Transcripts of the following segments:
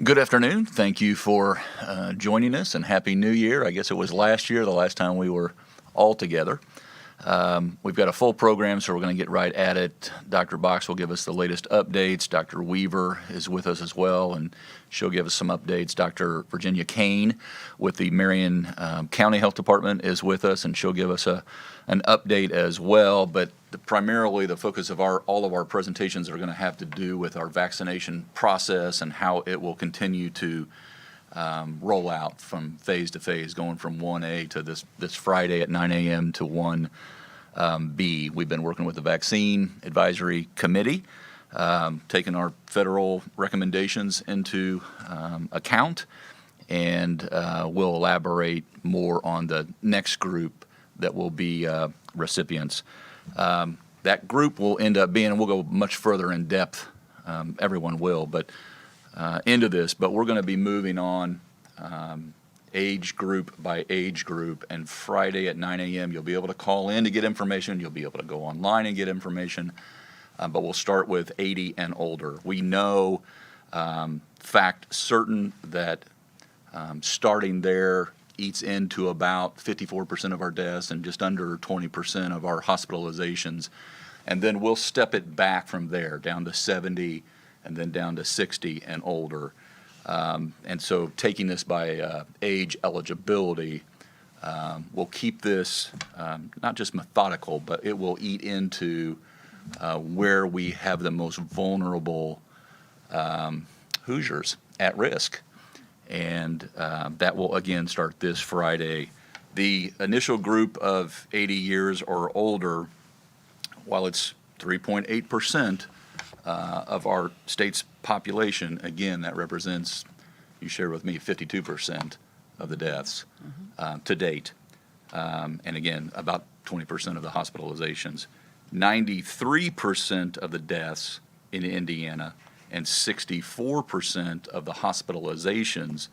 Good afternoon. Thank you for joining us, and Happy New Year. I guess it was last year, the last time we were all together. We've got a full program, so we're going to get right at it. Dr. Box will give us the latest updates. Dr. Weaver is with us as well, and she'll give us some updates. Dr. Virginia Kane with the Marion County Health Department is with us, and she'll give us an update as well. But primarily the focus of all of our presentations are going to have to do with our vaccination process and how it will continue to roll out from phase to phase, going from 1A to this Friday at 9 a.m. to 1B. We've been working with the Vaccine Advisory Committee, taking our federal recommendations into account, and we'll elaborate more on the next group that will be recipients. That group will end up being, and we'll go much further in depth, everyone will, but into this, but we're going to be moving on age group by age group, and Friday at 9 a.m. you'll be able to call in to get information, you'll be able to go online and get information, but we'll start with 80 and older. We know fact certain that starting there eats into about 54% of our deaths and just under 20% of our hospitalizations, and then we'll step it back from there down to 70 and then down to 60 and older. And so taking this by age eligibility, we'll keep this not just methodical, but it will eat into where we have the most vulnerable Hoosiers at risk. And that will again start this Friday. The initial group of 80 years or older, while it's 3.8% of our state's population, again, that represents, you shared with me, 52% of the deaths to date. And again, about 20% of the hospitalizations. 93% of the deaths in Indiana and 64% of the hospitalizations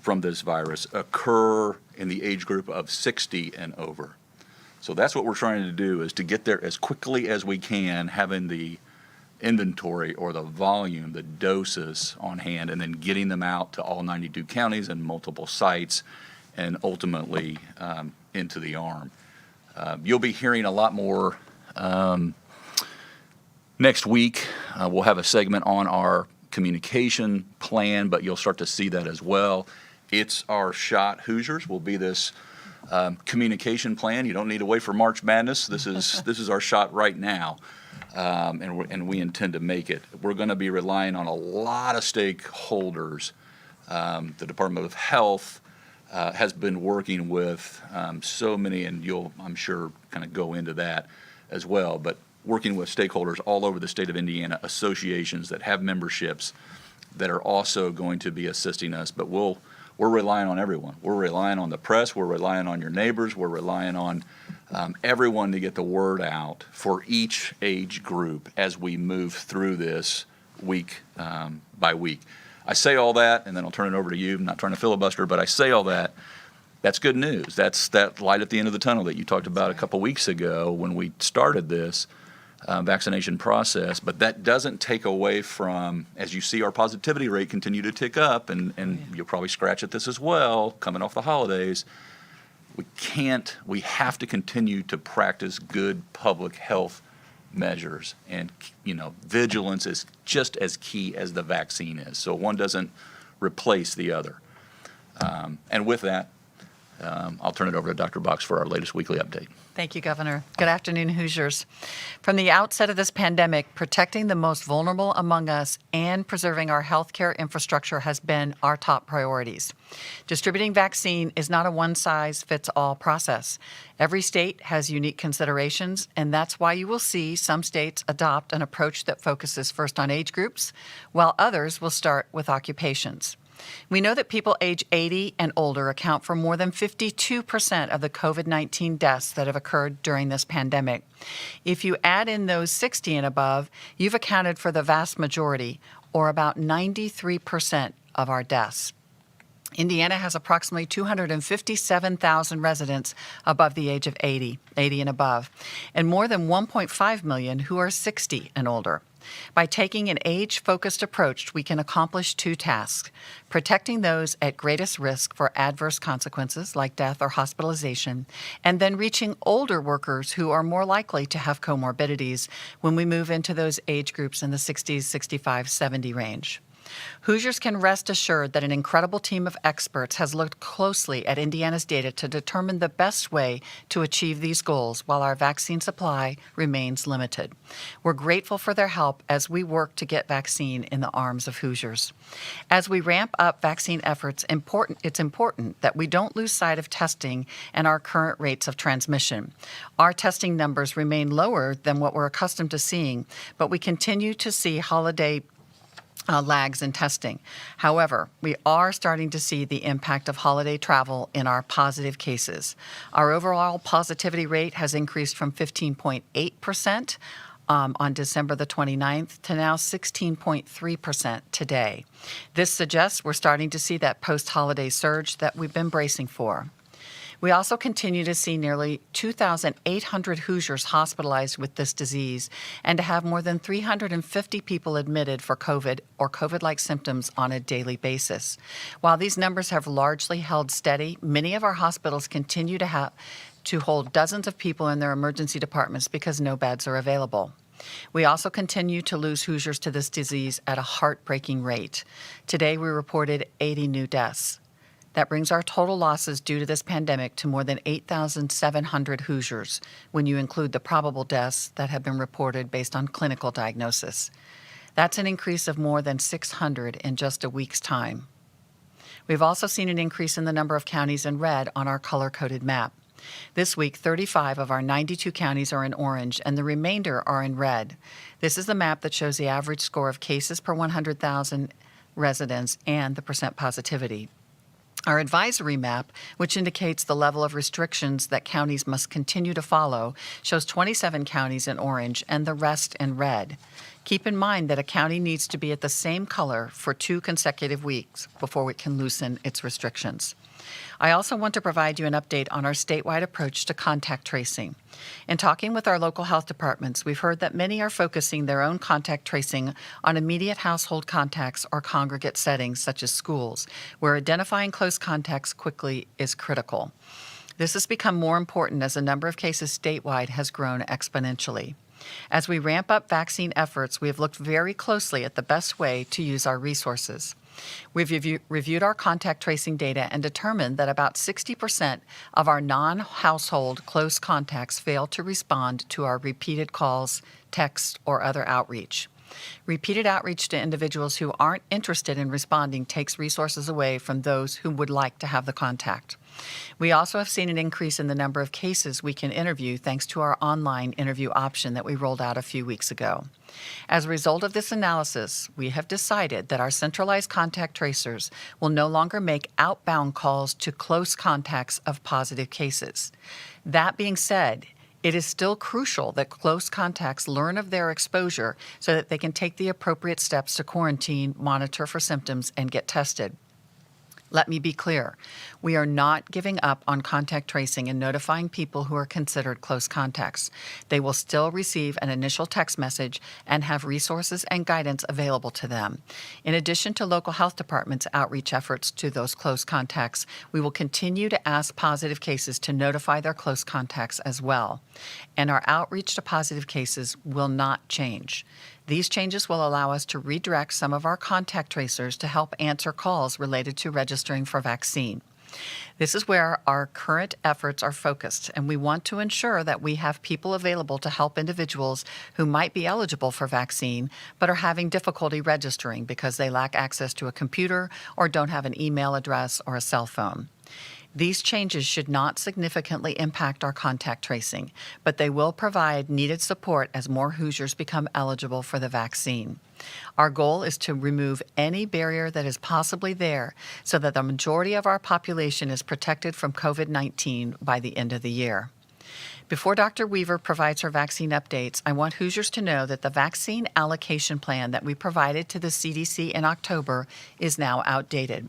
from this virus occur in the age group of 60 and over. So that's what we're trying to do, is to get there as quickly as we can, having the inventory or the volume, the doses on hand, and then getting them out to all 92 counties and multiple sites, and ultimately into the arm. You'll be hearing a lot more next week. We'll have a segment on our communication plan, but you'll start to see that as well. It's our shot, Hoosiers, will be this communication plan. You don't need to wait for March Madness. This is our shot right now, and we intend to make it. We're going to be relying on a lot of stakeholders. The Department of Health has been working with so many, and you'll, I'm sure, kind of go into that as well, but working with stakeholders all over the state of Indiana, associations that have memberships that are also going to be assisting us. But we're relying on everyone. We're relying on the press. We're relying on your neighbors. We're relying on everyone to get the word out for each age group as we move through this week by week. I say all that, and then I'll turn it over to you. I'm not trying to filibuster, but I say all that. That's good news. That's that light at the end of the tunnel that you talked about a couple weeks ago when we started this vaccination process. But that doesn't take away from, as you see our positivity rate continue to tick up, and you'll probably scratch at this as well, coming off the holidays, we have to continue to practice good public health measures. And, vigilance is just as key as the vaccine is. So one doesn't replace the other. And with that, I'll turn it over to Dr. Box for our latest weekly update. Thank you, Governor. Good afternoon, Hoosiers. From the outset of this pandemic, protecting the most vulnerable among us and preserving our healthcare infrastructure has been our top priorities. Distributing vaccine is not a one-size-fits-all process. Every state has unique considerations, and that's why you will see some states adopt an approach that focuses first on age groups, while others will start with occupations. We know that people age 80 and older account for more than 52% of the COVID-19 deaths that have occurred during this pandemic. If you add in those 60 and above, you've accounted for the vast majority, or about 93% of our deaths. Indiana has approximately 257,000 residents above the age of 80 and above, and more than 1.5 million who are 60 and older. By taking an age-focused approach, we can accomplish two tasks: protecting those at greatest risk for adverse consequences like death or hospitalization, and then reaching older workers who are more likely to have comorbidities when we move into those age groups in the 60s, 65, 70 range. Hoosiers can rest assured that an incredible team of experts has looked closely at Indiana's data to determine the best way to achieve these goals while our vaccine supply remains limited. We're grateful for their help as we work to get vaccine in the arms of Hoosiers. As we ramp up vaccine efforts, it's important that we don't lose sight of testing and our current rates of transmission. Our testing numbers remain lower than what we're accustomed to seeing, but we continue to see holiday lags in testing. However, we are starting to see the impact of holiday travel in our positive cases. Our overall positivity rate has increased from 15.8% on December the 29th to now 16.3% today. This suggests we're starting to see that post-holiday surge that we've been bracing for. We also continue to see nearly 2,800 Hoosiers hospitalized with this disease and to have more than 350 people admitted for COVID or COVID-like symptoms on a daily basis. While these numbers have largely held steady, many of our hospitals continue to hold dozens of people in their emergency departments because no beds are available. We also continue to lose Hoosiers to this disease at a heartbreaking rate. Today we reported 80 new deaths. That brings our total losses due to this pandemic to more than 8,700 Hoosiers when you include the probable deaths that have been reported based on clinical diagnosis. That's an increase of more than 600 in just a week's time. We've also seen an increase in the number of counties in red on our color-coded map. This week, 35 of our 92 counties are in orange and the remainder are in red. This is the map that shows the average score of cases per 100,000 residents and the percent positivity. Our advisory map, which indicates the level of restrictions that counties must continue to follow, shows 27 counties in orange and the rest in red. Keep in mind that a county needs to be at the same color for 2 consecutive weeks before it can loosen its restrictions. I also want to provide you an update on our statewide approach to contact tracing. In talking with our local health departments, we've heard that many are focusing their own contact tracing on immediate household contacts or congregate settings such as schools, where identifying close contacts quickly is critical. This has become more important as the number of cases statewide has grown exponentially. As we ramp up vaccine efforts, we have looked very closely at the best way to use our resources. We've reviewed our contact tracing data and determined that about 60% of our non-household close contacts fail to respond to our repeated calls, texts, or other outreach. Repeated outreach to individuals who aren't interested in responding takes resources away from those who would like to have the contact. We also have seen an increase in the number of cases we can interview thanks to our online interview option that we rolled out a few weeks ago. As a result of this analysis, we have decided that our centralized contact tracers will no longer make outbound calls to close contacts of positive cases. That being said, it is still crucial that close contacts learn of their exposure so that they can take the appropriate steps to quarantine, monitor for symptoms, and get tested. Let me be clear. We are not giving up on contact tracing and notifying people who are considered close contacts. They will still receive an initial text message and have resources and guidance available to them. In addition to local health departments' outreach efforts to those close contacts, we will continue to ask positive cases to notify their close contacts as well. And our outreach to positive cases will not change. These changes will allow us to redirect some of our contact tracers to help answer calls related to registering for vaccine. This is where our current efforts are focused, and we want to ensure that we have people available to help individuals who might be eligible for vaccine but are having difficulty registering because they lack access to a computer or don't have an email address or a cell phone. These changes should not significantly impact our contact tracing, but they will provide needed support as more Hoosiers become eligible for the vaccine. Our goal is to remove any barrier that is possibly there so that the majority of our population is protected from COVID-19 by the end of the year. Before Dr. Weaver provides her vaccine updates, I want Hoosiers to know that the vaccine allocation plan that we provided to the CDC in October is now outdated.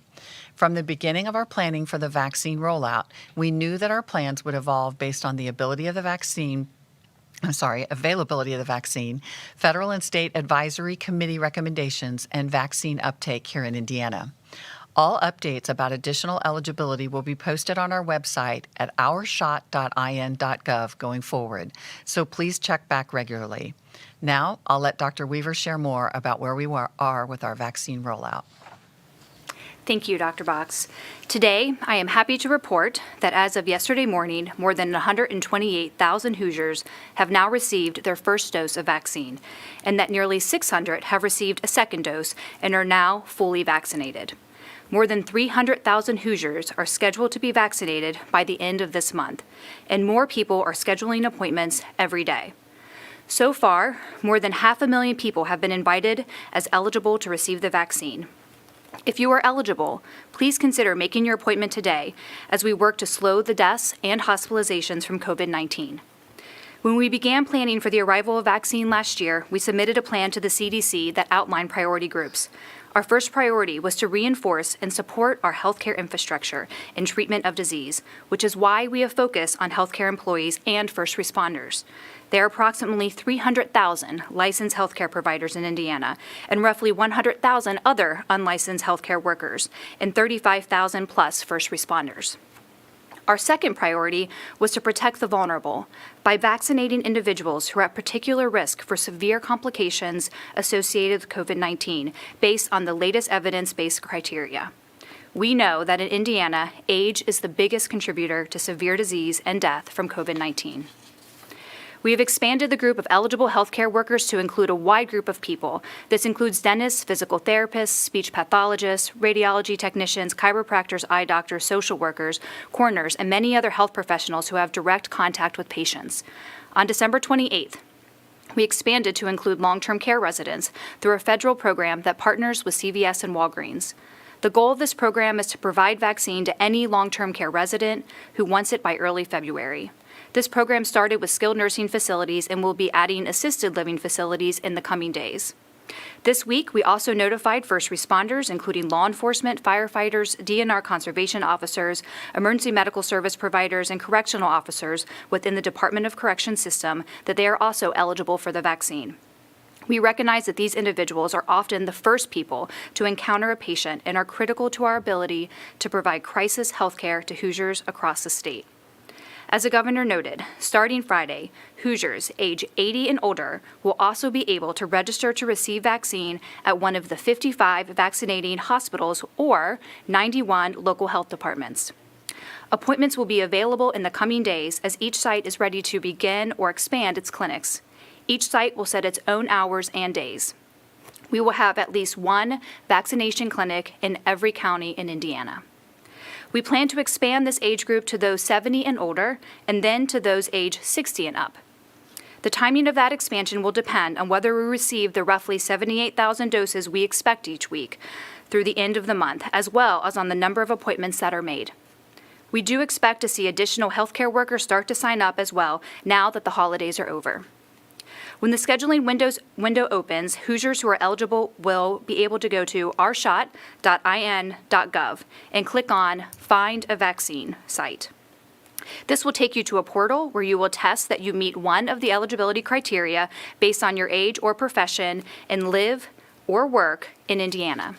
From the beginning of our planning for the vaccine rollout, we knew that our plans would evolve based on the ability of the vaccine availability of the vaccine, federal and state advisory committee recommendations, and vaccine uptake here in Indiana. All updates about additional eligibility will be posted on our website at ourshot.in.gov going forward, so please check back regularly. Now, I'll let Dr. Weaver share more about where we are with our vaccine rollout. Thank you, Dr. Box. Today, I am happy to report that as of yesterday morning, more than 128,000 Hoosiers have now received their first dose of vaccine, and that nearly 600 have received a second dose and are now fully vaccinated. More than 300,000 Hoosiers are scheduled to be vaccinated by the end of this month, and more people are scheduling appointments every day. So far, more than 500,000 people have been invited as eligible to receive the vaccine. If you are eligible, please consider making your appointment today as we work to slow the deaths and hospitalizations from COVID-19. When we began planning for the arrival of vaccine last year, we submitted a plan to the CDC that outlined priority groups. Our first priority was to reinforce and support our healthcare infrastructure in treatment of disease, which is why we have focused on healthcare employees and first responders. There are approximately 300,000 licensed healthcare providers in Indiana and roughly 100,000 other unlicensed healthcare workers and 35,000 plus first responders. Our second priority was to protect the vulnerable by vaccinating individuals who are at particular risk for severe complications associated with COVID-19 based on the latest evidence-based criteria. We know that in Indiana, age is the biggest contributor to severe disease and death from COVID-19. We have expanded the group of eligible healthcare workers to include a wide group of people. This includes dentists, physical therapists, speech pathologists, radiology technicians, chiropractors, eye doctors, social workers, coroners, and many other health professionals who have direct contact with patients. On December 28th, we expanded to include long-term care residents through a federal program that partners with CVS and Walgreens. The goal of this program is to provide vaccine to any long-term care resident who wants it by early February. This program started with skilled nursing facilities and will be adding assisted living facilities in the coming days. This week, we also notified first responders, including law enforcement, firefighters, DNR conservation officers, emergency medical service providers, and correctional officers within the Department of Corrections system, that they are also eligible for the vaccine. We recognize that these individuals are often the first people to encounter a patient and are critical to our ability to provide crisis health care to Hoosiers across the state. As the governor noted, starting Friday, Hoosiers age 80 and older will also be able to register to receive vaccine at one of the 55 vaccinating hospitals or 91 local health departments. Appointments will be available in the coming days as each site is ready to begin or expand its clinics. Each site will set its own hours and days. We will have at least one vaccination clinic in every county in Indiana. We plan to expand this age group to those 70 and older, and then to those age 60 and up. The timing of that expansion will depend on whether we receive the roughly 78,000 doses we expect each week through the end of the month, as well as on the number of appointments that are made. We do expect to see additional healthcare workers start to sign up as well now that the holidays are over. When the scheduling window opens, Hoosiers who are eligible will be able to go to ourshot.in.gov and click on Find a Vaccine site. This will take you to a portal where you will test that you meet one of the eligibility criteria based on your age or profession and live or work in Indiana.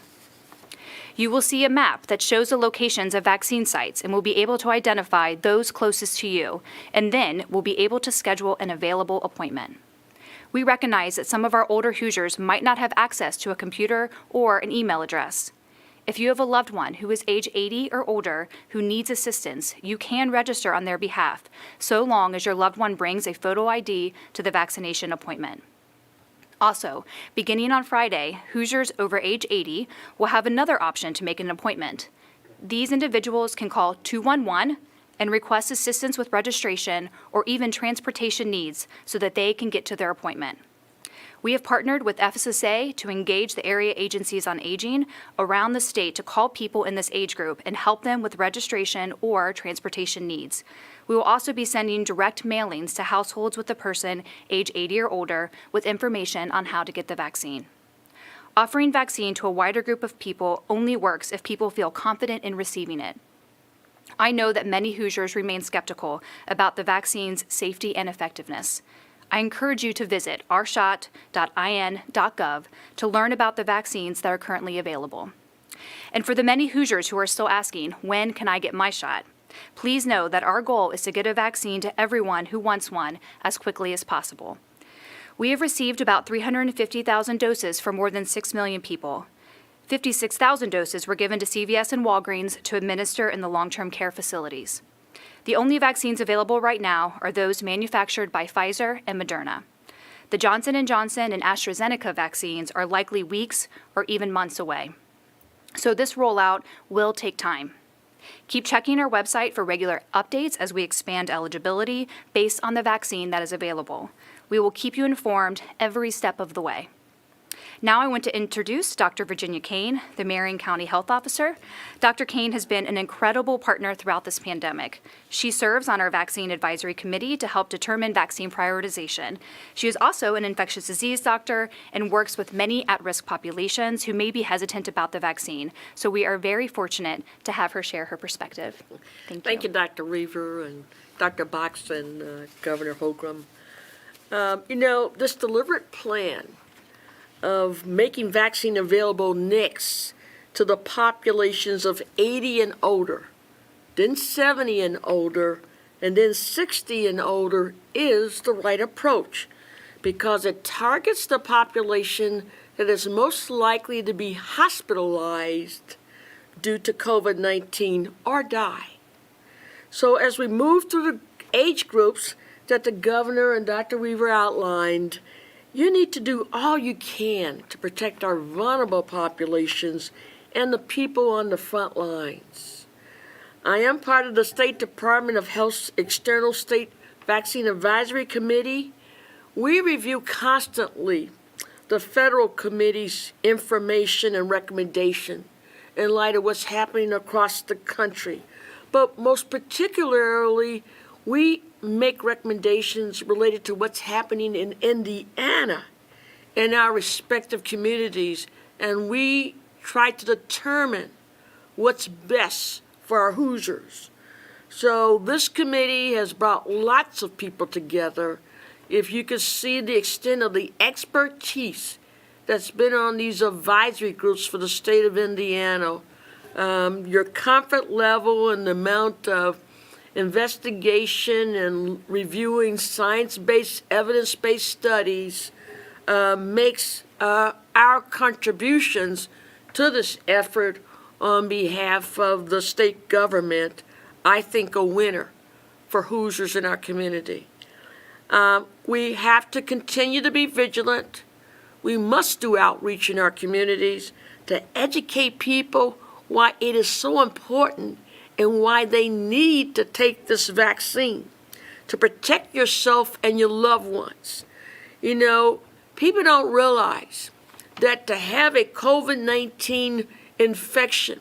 You will see a map that shows the locations of vaccine sites and will be able to identify those closest to you, and then will be able to schedule an available appointment. We recognize that some of our older Hoosiers might not have access to a computer or an email address. If you have a loved one who is age 80 or older who needs assistance, you can register on their behalf, so long as your loved one brings a photo ID to the vaccination appointment. Also, beginning on Friday, Hoosiers over age 80 will have another option to make an appointment. These individuals can call 211 and request assistance with registration or even transportation needs so that they can get to their appointment. We have partnered with FSSA to engage the area agencies on aging around the state to call people in this age group and help them with registration or transportation needs. We will also be sending direct mailings to households with a person age 80 or older with information on how to get the vaccine. Offering vaccine to a wider group of people only works if people feel confident in receiving it. I know that many Hoosiers remain skeptical about the vaccine's safety and effectiveness. I encourage you to visit ourshot.in.gov to learn about the vaccines that are currently available. And for the many Hoosiers who are still asking, when can I get my shot? Please know that our goal is to get a vaccine to everyone who wants one as quickly as possible. We have received about 350,000 doses for more than 6 million people. 56,000 doses were given to CVS and Walgreens to administer in the long-term care facilities. The only vaccines available right now are those manufactured by Pfizer and Moderna. The Johnson & Johnson and AstraZeneca vaccines are likely weeks or even months away. So this rollout will take time. Keep checking our website for regular updates as we expand eligibility based on the vaccine that is available. We will keep you informed every step of the way. Now I want to introduce Dr. Virginia Kane, the Marion County Health Officer. Dr. Kane has been an incredible partner throughout this pandemic. She serves on our Vaccine Advisory Committee to help determine vaccine prioritization. She is also an infectious disease doctor and works with many at-risk populations who may be hesitant about the vaccine. So we are very fortunate to have her share her perspective. Thank you. Thank you, Dr. Weaver and Dr. Box and Governor Holcomb. This deliberate plan of making vaccine available next to the populations of 80 and older, then 70 and older, and then 60 and older is the right approach because it targets the population that is most likely to be hospitalized due to COVID-19 or die. So as we move through the age groups that the governor and Dr. Weaver outlined, you need to do all you can to protect our vulnerable populations and the people on the front lines. I am part of the State Department of Health's External State Vaccine Advisory Committee. We review constantly the federal committee's information and recommendation in light of what's happening across the country. But most particularly, we make recommendations related to what's happening in Indiana in our respective communities, and we try to determine what's best for our Hoosiers. So this committee has brought lots of people together. If you could see the extent of the expertise that's been on these advisory groups for the state of Indiana, your comfort level and the amount of investigation and reviewing science-based, evidence-based studies makes our contributions to this effort on behalf of the state government, I think, a winner for Hoosiers in our community. We have to continue to be vigilant. We must do outreach in our communities to educate people why it is so important and why they need to take this vaccine to protect yourself and your loved ones. People don't realize that to have a COVID-19 infection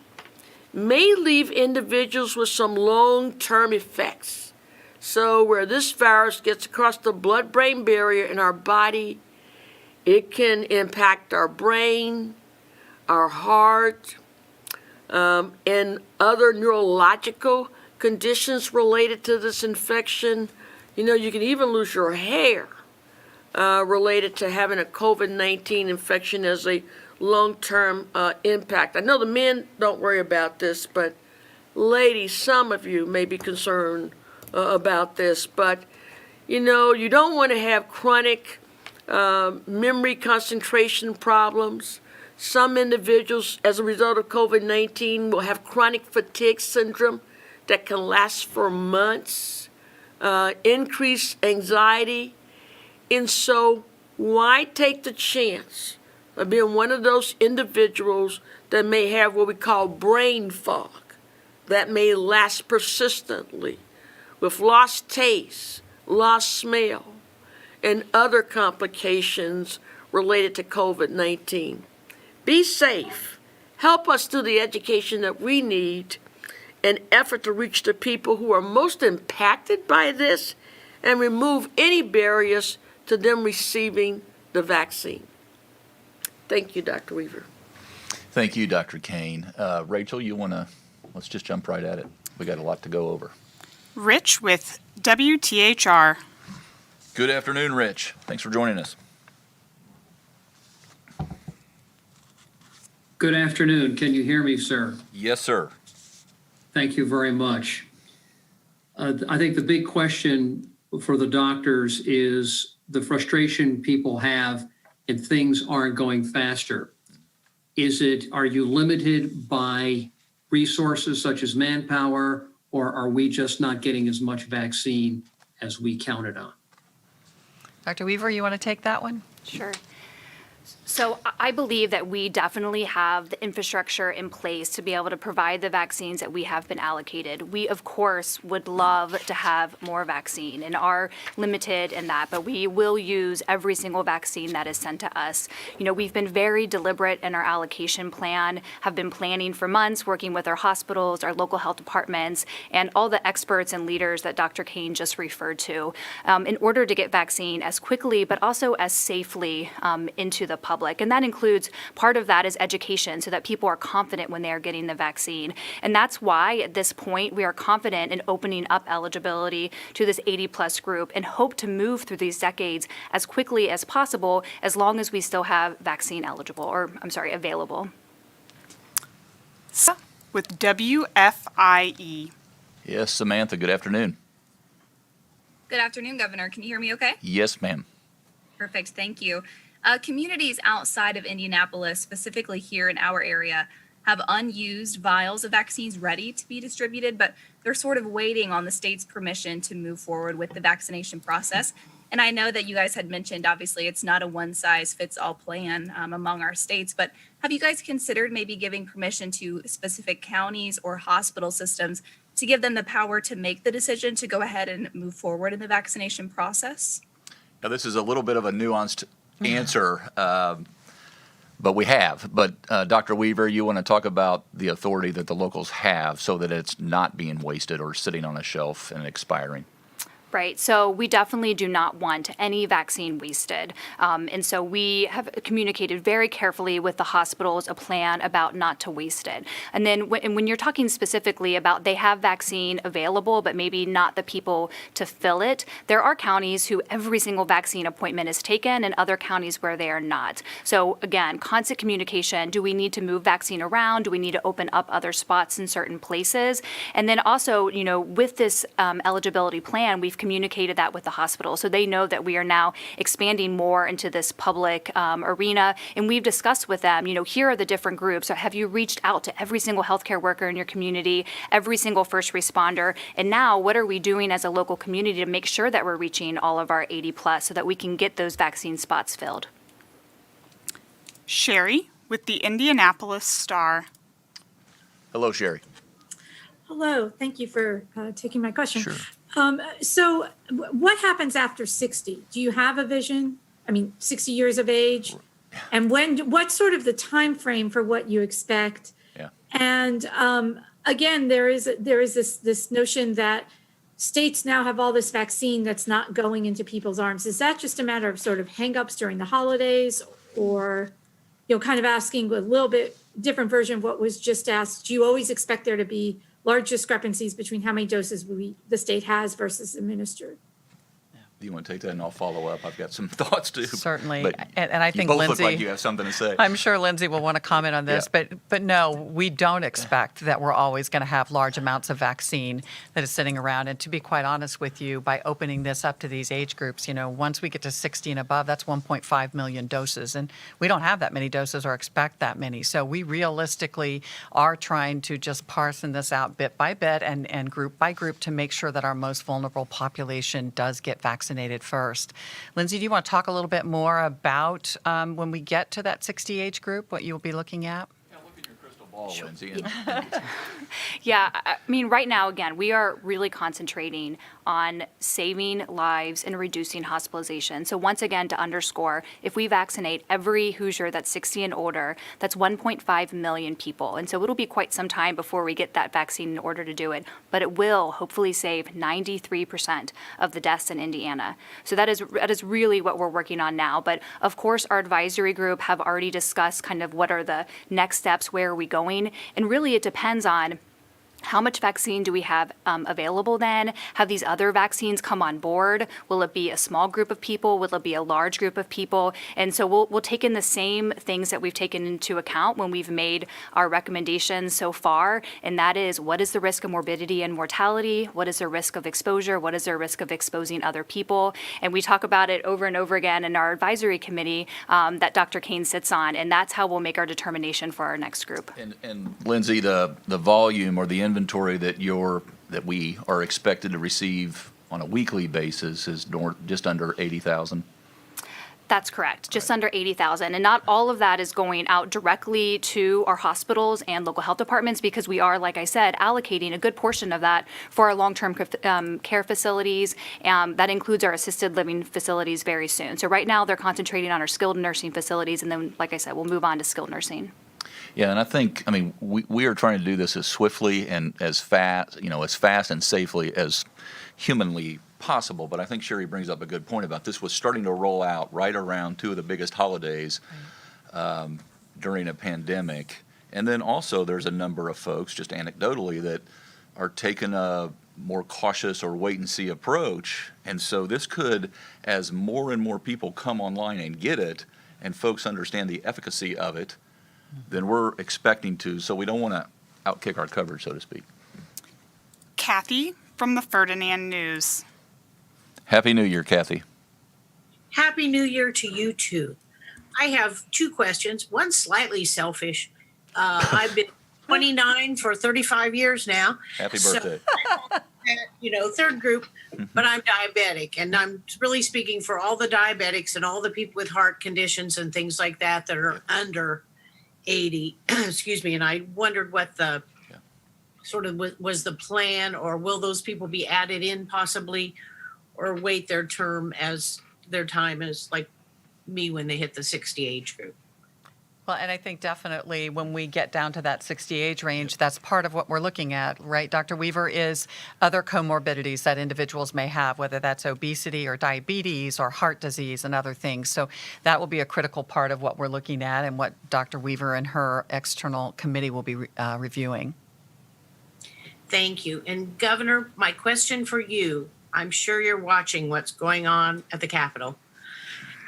may leave individuals with some long-term effects. So where this virus gets across the blood-brain barrier in our body, it can impact our brain, our heart, and other neurological conditions related to this infection. You can even lose your hair related to having a COVID-19 infection as a long-term impact. I know the men don't worry about this, but ladies, some of you may be concerned about this. But, you don't want to have chronic memory concentration problems. Some individuals, as a result of COVID-19, will have chronic fatigue syndrome that can last for months, increased anxiety. And so why take the chance of being one of those individuals that may have what we call brain fog that may last persistently with lost taste, lost smell, and other complications related to COVID-19. Be safe. Help us through the education that we need in effort to reach the people who are most impacted by this and remove any barriers to them receiving the vaccine. Thank you, Dr. Weaver. Thank you, Dr. Kane. Rachel, let's just jump right at it. We got a lot to go over. Rich with WTHR. Good afternoon, Rich. Thanks for joining us. Good afternoon. Can you hear me, sir? Yes, sir. Thank you very much. I think the big question for the doctors is the frustration people have if things aren't going faster. Are you limited by resources such as manpower, or are we just not getting as much vaccine as we counted on? Dr. Weaver, you want to take that one? Sure. So I believe that we definitely have the infrastructure in place to be able to provide the vaccines that we have been allocated. We, of course, would love to have more vaccine and are limited in that, but we will use every single vaccine that is sent to us. You know, we've been very deliberate in our allocation plan, have been planning for months, working with our hospitals, our local health departments, and all the experts and leaders that Dr. Kane just referred to, in order to get vaccine as quickly but also as safely into the public. And that includes, part of that is education, so that people are confident when they are getting the vaccine. And that's why at this point we are confident in opening up eligibility to this 80+ group and hope to move through these decades as quickly as possible, as long as we still have vaccine available. With WFIE. Yes, Samantha, good afternoon. Good afternoon, Governor. Can you hear me okay? Yes, ma'am. Perfect. Thank you. Communities outside of Indianapolis, specifically here in our area, have unused vials of vaccines ready to be distributed, but they're sort of waiting on the state's permission to move forward with the vaccination process. And I know that you guys had mentioned, obviously, it's not a one-size-fits-all plan among our states, but have you guys considered maybe giving permission to specific counties or hospital systems to give them the power to make the decision to go ahead and move forward in the vaccination process? Now, this is a little bit of a nuanced answer, but we have. But Dr. Weaver, you want to talk about the authority that the locals have so that it's not being wasted or sitting on a shelf and expiring? Right. So we definitely do not want any vaccine wasted. And so we have communicated very carefully with the hospitals a plan about not to waste it. And then when you're talking specifically about they have vaccine available, but maybe not the people to fill it, there are counties who every single vaccine appointment is taken and other counties where they are not. So again, constant communication. Do we need to move vaccine around? Do we need to open up other spots in certain places? And then also, you know, with this eligibility plan, we've communicated that with the hospital. So they know that we are now expanding more into this public arena. And we've discussed with them, you know, here are the different groups. So have you reached out to every single healthcare worker in your community, every single first responder? And now what are we doing as a local community to make sure that we're reaching all of our 80+ so that we can get those vaccine spots filled? Sherry with the Indianapolis Star. Hello, Sherry. Hello, thank you for taking my question. Sure. So what happens after 60? Do you have a vision? I mean, 60 years of age? And what's sort of the time frame for what you expect? Yeah. And again, there is this notion that states now have all this vaccine that's not going into people's arms. Is that just a matter of sort of hangups during the holidays, or, you know, kind of asking a little bit different version of what was just asked? Do you always expect there to be large discrepancies between how many doses the state has versus administered? Do you want to take that and I'll follow up? I've got some thoughts too. Certainly. But And I think you both Lindsay, look like you have something to say. I'm sure Lindsay will want to comment on this, but no, we don't expect that we're always going to have large amounts of vaccine that is sitting around. And to be quite honest with you, by opening this up to these age groups, you know, once we get to 60 and above, that's 1.5 million doses. And we don't have that many doses or expect that many. So we realistically are trying to just parse this out bit by bit and group by group to make sure that our most vulnerable population does get vaccinated first. Lindsay, do you want to talk a little bit more about when we get to that 60 age group, what you'll be looking at? Yeah, look at your crystal ball, Lindsay. Yeah, I mean, right now, again, we are really concentrating on saving lives and reducing hospitalization. So once again, to underscore, if we vaccinate every Hoosier that's 60 and older, that's 1.5 million people. And so it'll be quite some time before we get that vaccine in order to do it. But it will hopefully save 93% of the deaths in Indiana. So that is really what we're working on now. But of course, our advisory group have already discussed kind of what are the next steps, where are we going? And really it depends on How much vaccine do we have available then? Have these other vaccines come on board? Will it be a small group of people? Will it be a large group of people? And so we'll take in the same things that we've taken into account when we've made our recommendations so far, and that is, what is the risk of morbidity and mortality? What is the risk of exposure? What is the risk of exposing other people? And we talk about it over and over again in our advisory committee that Dr. Kane sits on, and that's how we'll make our determination for our next group. And Lindsay, the volume or the inventory that we are expected to receive on a weekly basis is just under 80,000. That's correct, just under 80,000. And not all of that is going out directly to our hospitals and local health departments, because we are, like I said, allocating a good portion of that for our long-term care facilities. That includes our assisted living facilities very soon. So right now, they're concentrating on our skilled nursing facilities, and then, like I said, we'll move on to skilled nursing. Yeah, and I mean, we are trying to do this as swiftly and as fast and safely as humanly possible. But I think Sherry brings up a good point about this was starting to roll out right around two of the biggest holidays during a pandemic. And then also there's a number of folks, just anecdotally, that are taking a more cautious or wait-and-see approach. And so this could, as more and more people come online and get it, and folks understand the efficacy of it, then we're expecting to, so we don't want to outkick our coverage, so to speak. Kathy from the Ferdinand News. Happy New Year, Kathy. Happy New Year to you too. I have two questions. One slightly selfish. I've been 29 for 35 years now. Happy birthday. So, third group, but I'm diabetic, and I'm really speaking for all the diabetics and all the people with heart conditions and things like that are under 80, excuse me, and I wondered what the sort of was the plan, or will those people be added in possibly, or wait their time as like me when they hit the 60 age group? Well, and I think definitely when we get down to that 60 age range, that's part of what we're looking at, right, Dr. Weaver, is other comorbidities that individuals may have, whether that's obesity or diabetes or heart disease and other things. So that will be a critical part of what we're looking at and what Dr. Weaver and her external committee will be reviewing. Thank you. And Governor, my question for you, I'm sure you're watching what's going on at the Capitol.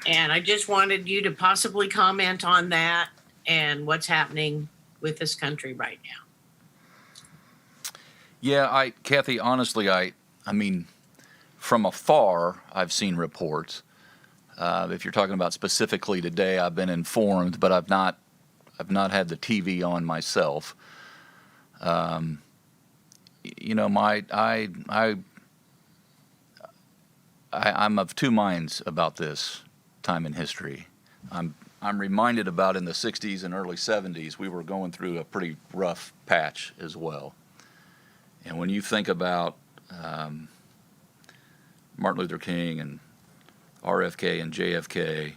And I just wanted you to possibly comment on that and what's happening with this country right now. Yeah, Kathy, honestly, I mean, from afar, I've seen reports. If you're talking about specifically today, I've been informed, but I've not had the TV on myself. I'm of two minds about this time in history. I'm reminded about in the 60s and early 70s, we were going through a pretty rough patch as well. And when you think about Martin Luther King and RFK and JFK,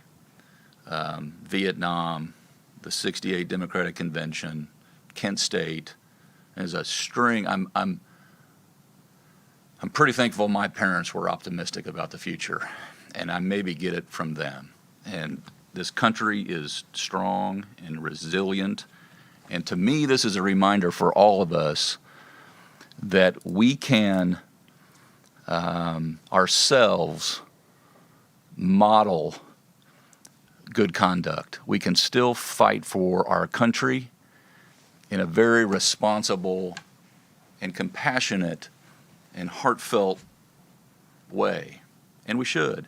Vietnam, the 68 Democratic Convention, Kent State, as a string, I'm pretty thankful my parents were optimistic about the future, and I maybe get it from them. And this country is strong and resilient, and to me, this is a reminder for all of us that we can ourselves model good conduct. We can still fight for our country in a very responsible and compassionate and heartfelt way, and we should.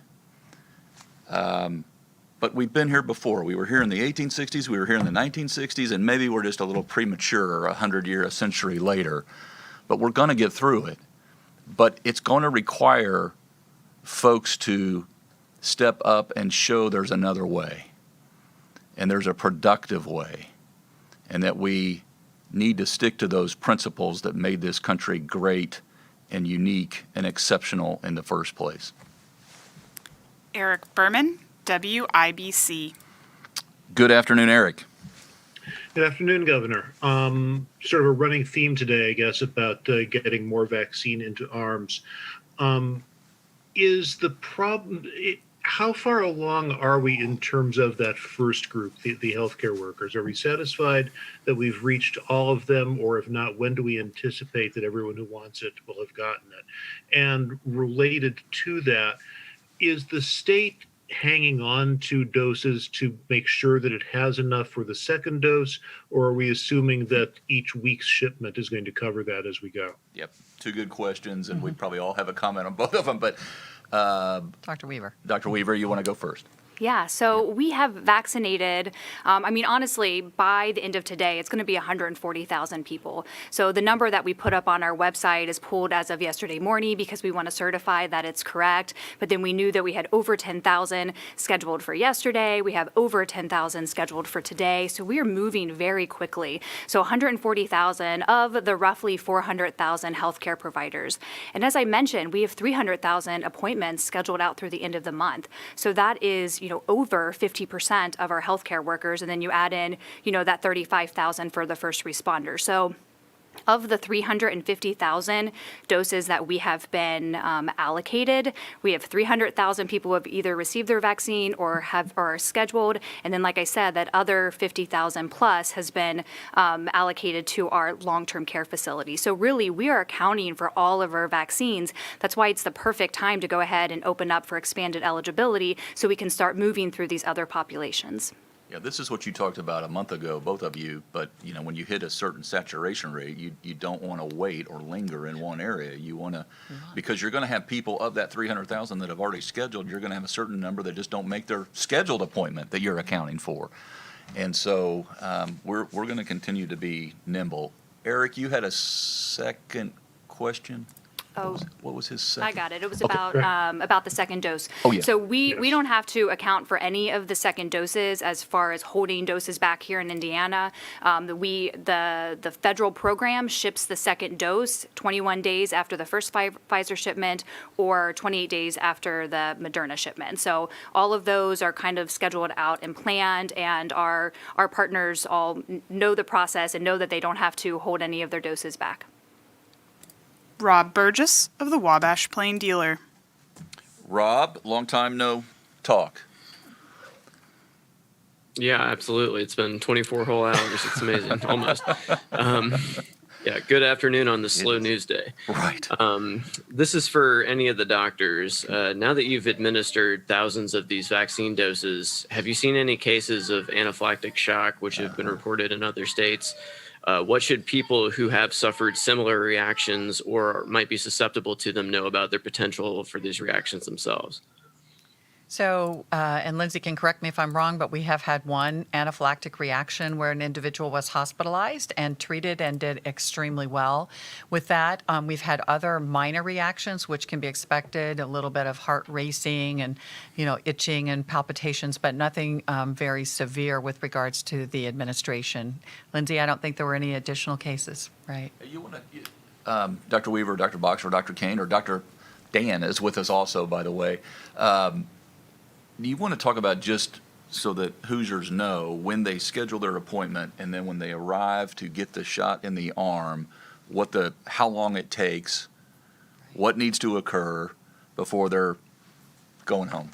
But we've been here before. We were here in the 1860s, we were here in the 1960s, and maybe we're just a little premature 100 years, a century later. But we're going to get through it. But it's going to require folks to step up and show there's another way, and there's a productive way, and that we need to stick to those principles that made this country great and unique and exceptional in the first place. Eric Berman, WIBC. Good afternoon, Eric. Good afternoon, Governor. Sort of a running theme today, I guess, about getting more vaccine into arms. Is the problem, how far along are we in terms of that first group, the healthcare workers? Are we satisfied that we've reached all of them, or if not, when do we anticipate that everyone who wants it will have gotten it? And related to that, is the state hanging on to doses to make sure that it has enough for the second dose, or are we assuming that each week's shipment is going to cover that as we go? Yep, two good questions, and we probably all have a comment on both of them, but Dr. Weaver. Dr. Weaver, you want to go first? Yeah, so we have vaccinated, honestly, by the end of today, it's going to be 140,000 people. So the number that we put up on our website is pulled as of yesterday morning because we want to certify that it's correct. But then we knew that we had over 10,000 scheduled for yesterday. We have over 10,000 scheduled for today. So we are moving very quickly. So 140,000 of the roughly 400,000 healthcare providers. And as I mentioned, we have 300,000 appointments scheduled out through the end of the month. So that is, over 50% of our healthcare workers, and then you add in, that 35,000 for the first responders. So of the 350,000 doses that we have been allocated, we have 300,000 people who have either received their vaccine or are scheduled. And then, like I said, that other 50,000 plus has been allocated to our long-term care facility. So really, we are accounting for all of our vaccines. That's why it's the perfect time to go ahead and open up for expanded eligibility so we can start moving through these other populations. Yeah, this is what you talked about a month ago, both of you, but when you hit a certain saturation rate, you don't want to wait or linger in one area. You want to, because you're going to have people of that 300,000 that have already scheduled, you're going to have a certain number that just don't make their scheduled appointment that you're accounting for. And so we're going to continue to be nimble. Eric, you had a second question? Oh, What was his second? I got it. It was Okay. about the second dose. Oh, yeah. So we don't have to account for any of the second doses as far as holding doses back here in Indiana. The federal program ships the second dose 21 days after the first Pfizer shipment or 28 days after the Moderna shipment. So all of those are kind of scheduled out and planned, and our partners all know the process and know that they don't have to hold any of their doses back. Rob Burgess of the Wabash Plain Dealer. Rob, long time no talk. Yeah, absolutely. It's been 24 whole hours. It's amazing, almost. Good afternoon on this slow news day. Right. This is for any of the doctors. Now that you've administered thousands of these vaccine doses, have you seen any cases of anaphylactic shock, which have been reported in other states? What should people who have suffered similar reactions or might be susceptible to them know about their potential for these reactions themselves? So, and Lindsay can correct me if I'm wrong, but we have had one anaphylactic reaction where an individual was hospitalized and treated and did extremely well with that. We've had other minor reactions, which can be expected, a little bit of heart racing and, itching and palpitations, but nothing very severe with regards to the administration. Lindsay, I don't think there were any additional cases, right? You want to, Dr. Weaver, Dr. Boxer, Dr. Kane, or Dr. Dan is with us also, by the way. Do you want to talk about, just so that Hoosiers know, when they schedule their appointment and then when they arrive to get the shot in the arm, how long it takes, what needs to occur before they're going home?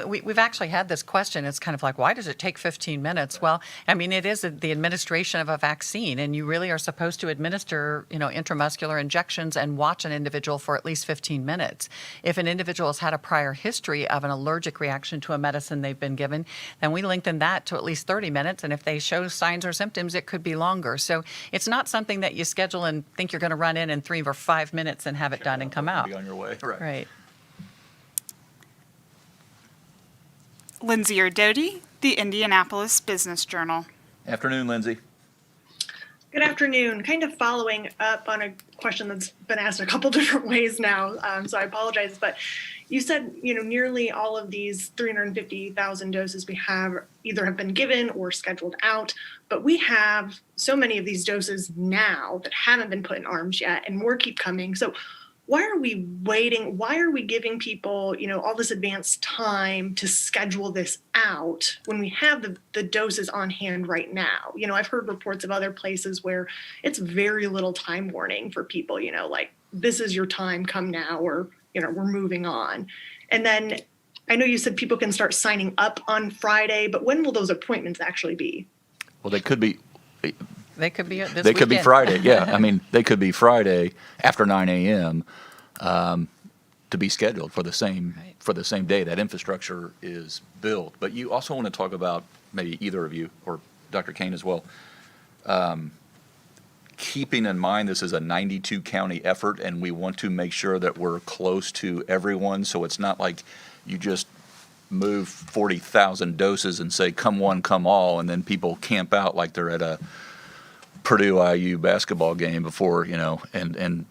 We've actually had this question. It's kind of like, why does it take 15 minutes? Well, it is the administration of a vaccine, and you really are supposed to administer, intramuscular injections and watch an individual for at least 15 minutes. If an individual has had a prior history of an allergic reaction to a medicine they've been given, then we lengthen that to at least 30 minutes, and if they show signs or symptoms, it could be longer. So it's not something that you schedule and think you're going to run in 3 or 5 minutes and have it done and come out. Be on your way. Right. Lindsay Erdody, the Indianapolis Business Journal. Afternoon, Lindsay. Good afternoon. Kind of following up on a question that's been asked a couple different ways now, so I apologize. But you said, nearly all of these 350,000 doses we have either have been given or scheduled out. But we have so many of these doses now that haven't been put in arms yet, and more keep coming. So why are we waiting? Why are we giving people, all this advanced time to schedule this out when we have the doses on hand right now? I've heard reports of other places where it's very little time warning for people, like, this is your time, come now, or, we're moving on. And then I know you said people can start signing up on Friday, but when will those appointments actually be? Well, they could be. They could be this They could be weekend. Friday, yeah. I mean, they could be Friday after 9 a.m. To be scheduled for the same day that infrastructure is built. But you also want to talk about, maybe either of you or Dr. Kane as well, keeping in mind this is a 92 county effort, and we want to make sure that we're close to everyone. So it's not like you just move 40,000 doses and say come one, come all, and then people camp out like they're at a Purdue IU basketball game before, and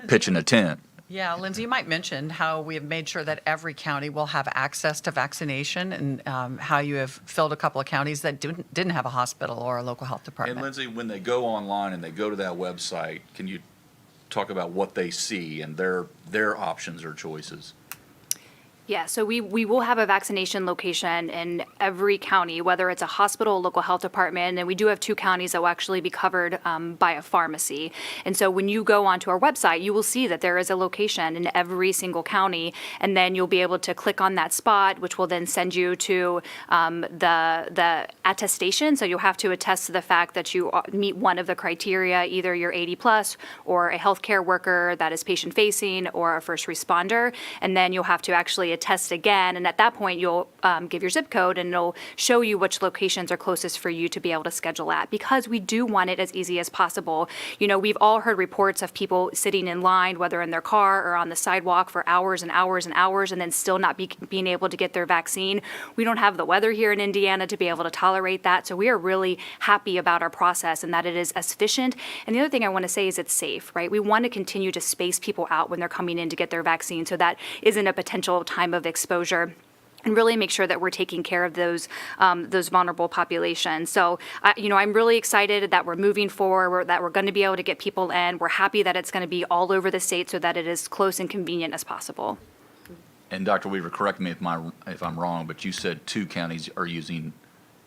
pitching a tent. Yeah, Lindsay, you might mention how we have made sure that every county will have access to vaccination, and how you have filled a couple of counties that didn't have a hospital or a local health department. And Lindsay, when they go online and they go to that website, can you talk about what they see and their options or choices? Yeah, so we will have a vaccination location in every county, whether it's a hospital, local health department, and we do have 2 counties that will actually be covered by a pharmacy. And so when you go onto our website, you will see that there is a location in every single county, and then you'll be able to click on that spot, which will then send you to the attestation. So you'll have to attest to the fact that you meet one of the criteria, either you're 80 plus or a healthcare worker that is patient facing or a first responder, and then you'll have to actually attest again, and at that point you'll give your zip code and it'll show you which locations are closest for you to be able to schedule at, because we do want it as easy as possible. We've all heard reports of people sitting in line, whether in their car or on the sidewalk, for hours and hours and hours, and then still not being able to get their vaccine. We don't have the weather here in Indiana to be able to tolerate that, so we are really happy about our process and that it is efficient. And the other thing I want to say is it's safe, right? We want to continue to space people out when they're coming in to get their vaccine, so that isn't a potential time of exposure, and really make sure that we're taking care of those vulnerable populations. So, I'm really excited that we're moving forward, that we're going to be able to get people in. We're happy that it's going to be all over the state so that it is close and convenient as possible. And Dr. Weaver, correct me if I'm wrong, but you said 2 counties are using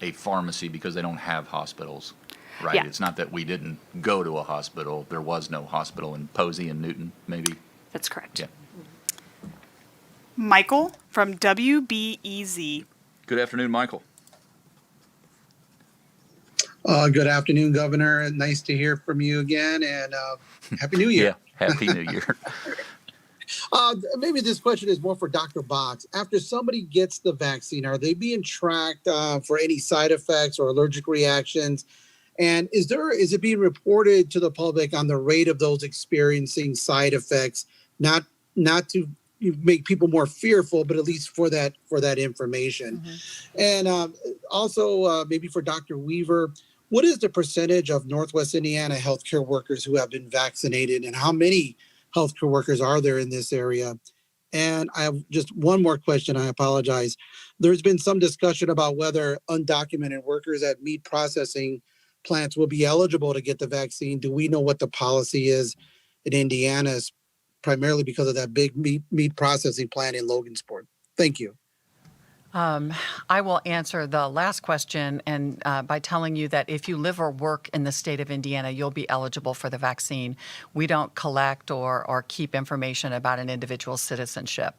a pharmacy because they don't have hospitals, right? Yeah. It's not that we didn't go to a hospital. There was no hospital in Posey and Newton, maybe? That's correct. Yeah. Michael from WBEZ. Good afternoon, Michael. Good afternoon, Governor. Nice to hear from you again, and Happy New Year. Yeah, Happy New Year. Maybe this question is more for Dr. Box. After somebody gets the vaccine, are they being tracked for any side effects or allergic reactions? And is it being reported to the public on the rate of those experiencing side effects? Not to make people more fearful, but at least for that information. Mm-hmm. And also maybe for Dr. Weaver, what is the percentage of Northwest Indiana healthcare workers who have been vaccinated, and how many healthcare workers are there in this area? And I have just one more question. I apologize. There's been some discussion about whether undocumented workers at meat processing plants will be eligible to get the vaccine. Do we know what the policy is in Indiana, primarily because of that big meat processing plant in Logansport? Thank you. I will answer the last question and by telling you that if you live or work in the state of Indiana, you'll be eligible for the vaccine. We don't collect or keep information about an individual's citizenship.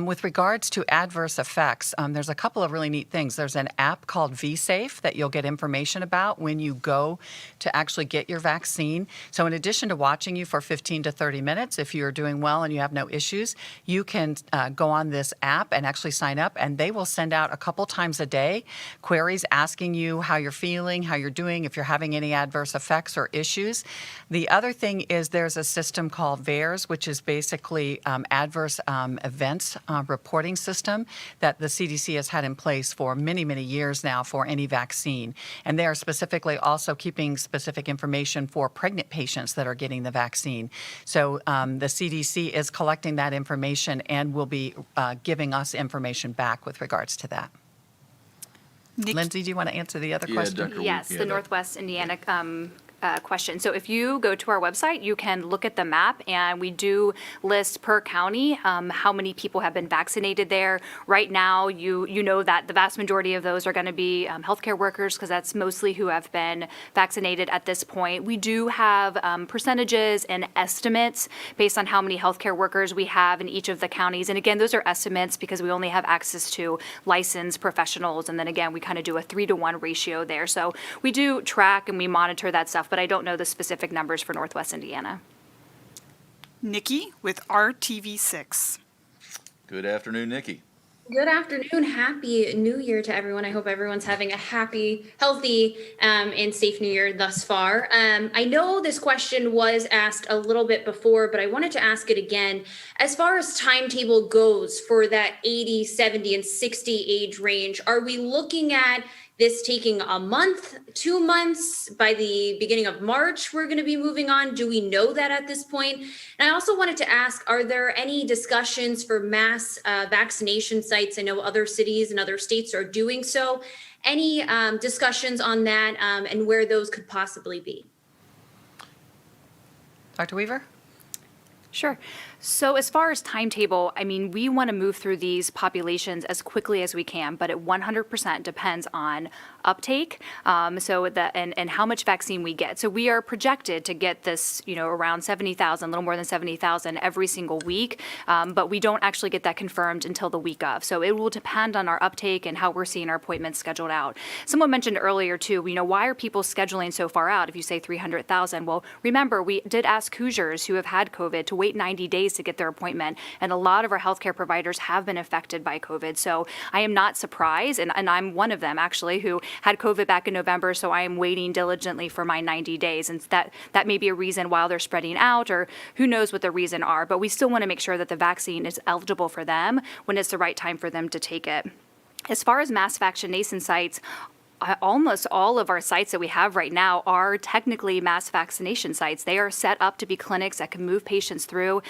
With regards to adverse effects, there's a couple of really neat things. There's an app called vSafe that you'll get information about when you go to actually get your vaccine. So in addition to watching you for 15 to 30 minutes, if you're doing well and you have no issues, you can go on this app and actually sign up, and they will send out a couple times a day queries asking you how you're feeling, how you're doing, if you're having any adverse effects or issues. The other thing is there's a system called VAERS, which is basically adverse events reporting system that the CDC has had in place for many, many years now for any vaccine. And they are specifically also keeping specific information for pregnant patients that are getting the vaccine. So the CDC is collecting that information and will be giving us information back with regards to that. Lindsay, do you want to answer the other question? Yes, the Northwest Indiana question. So if you go to our website, you can look at the map, and we do list per county how many people have been vaccinated there. Right now, you know that the vast majority of those are going to be healthcare workers, because that's mostly who have been vaccinated at this point. We do have percentages and estimates based on how many healthcare workers we have in each of the counties. And again, those are estimates because we only have access to licensed professionals. And then again, we kind of do a 3-to-1 ratio there. So we do track and we monitor that stuff, but I don't know the specific numbers for Northwest Indiana. Nikki with RTV6. Good afternoon, Nikki. Good afternoon. Happy New Year to everyone. I hope everyone's having a happy, healthy, and safe New Year thus far. I know this question was asked a little bit before, but I wanted to ask it again. As far as timetable goes for that 80, 70, and 60 age range, are we looking at this taking a month, 2 months? By the beginning of March, we're going to be moving on. Do we know that at this point? And I also wanted to ask, are there any discussions for mass vaccination sites? I know other cities and other states are doing so. Any discussions on that and where those could possibly be? Dr. Weaver? Sure. So as far as timetable, I mean, we want to move through these populations as quickly as we can, but it 100% depends on uptake, and how much vaccine we get. So we are projected to get this, around 70,000, a little more than 70,000 every single week, but we don't actually get that confirmed until the week of. So it will depend on our uptake and how we're seeing our appointments scheduled out. Someone mentioned earlier too, why are people scheduling so far out if you say 300,000? Well, remember, we did ask Hoosiers who have had COVID to wait 90 days to get their appointment, and a lot of our healthcare providers have been affected by COVID. So I am not surprised, and I'm one of them actually who had COVID back in November, so I am waiting diligently for my 90 days, and that may be a reason while they're spreading out, or who knows what the reason are, but we still want to make sure that the vaccine is eligible for them when it's the right time for them to take it. As far as mass vaccination sites, almost all of our sites that we have right now are technically mass vaccination sites. They are set up to be clinics that can move patients through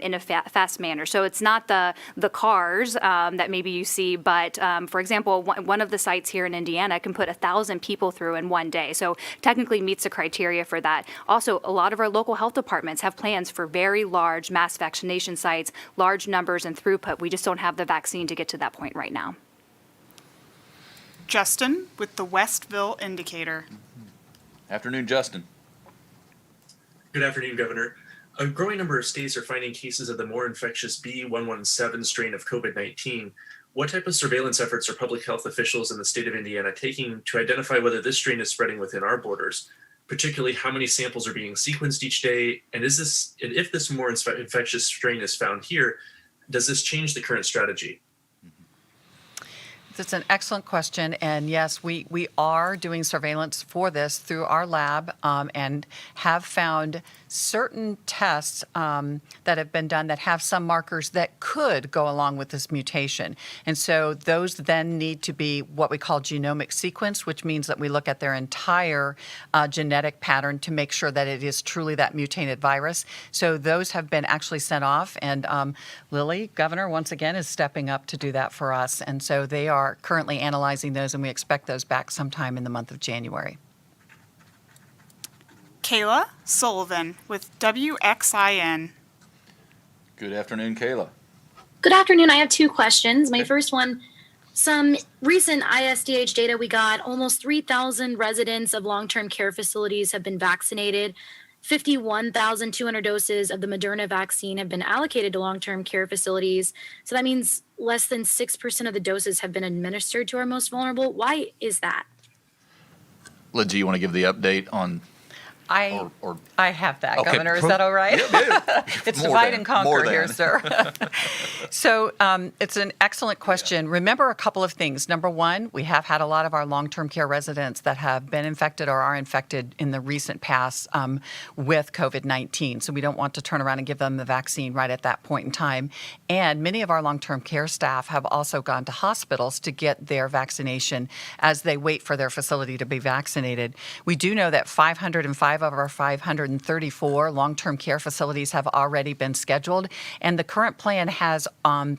in a fast manner. So it's not the cars that maybe you see, but for example, one of the sites here in Indiana can put 1,000 people through in one day. So technically meets the criteria for that. Also, a lot of our local health departments have plans for very large mass vaccination sites, large numbers and throughput. We just don't have the vaccine to get to that point right now. Justin with the Westville Indicator. Afternoon, Justin. Good afternoon, Governor. A growing number of states are finding cases of the more infectious B.1.1.7 strain of COVID-19. What type of surveillance efforts are public health officials in the state of Indiana taking to identify whether this strain is spreading within our borders? Particularly, how many samples are being sequenced each day? And if this more infectious strain is found here, does this change the current strategy? That's an excellent question, and yes, we are doing surveillance for this through our lab and have found certain tests that have been done that have some markers that could go along with this mutation. And so those then need to be what we call genomic sequence, which means that we look at their entire genetic pattern to make sure that it is truly that mutated virus. So those have been actually sent off, and Lily, Governor, once again, is stepping up to do that for us. And so they are currently analyzing those, and we expect those back sometime in the month of January. Kayla Sullivan with WXIN. Good afternoon, Kayla. Good afternoon. I have two questions. My first one, some recent ISDH data we got, almost 3,000 residents of long-term care facilities have been vaccinated. 51,200 doses of the Moderna vaccine have been allocated to long-term care facilities. So that means less than 6% of the doses have been administered to our most vulnerable. Why is that? Lindsay, you want to give the update on? I have that, Okay. Governor. Is that all right? Yeah, It's more divide than, and conquer more here, than. sir. So it's an excellent question. Remember a couple of things. Number one, we have had a lot of our long-term care residents that have been infected or are infected in the recent past with COVID-19. So we don't want to turn around and give them the vaccine right at that point in time. And many of our long-term care staff have also gone to hospitals to get their vaccination as they wait for their facility to be vaccinated. We do know that 505 5 of our 534 long-term care facilities have already been scheduled, and the current plan has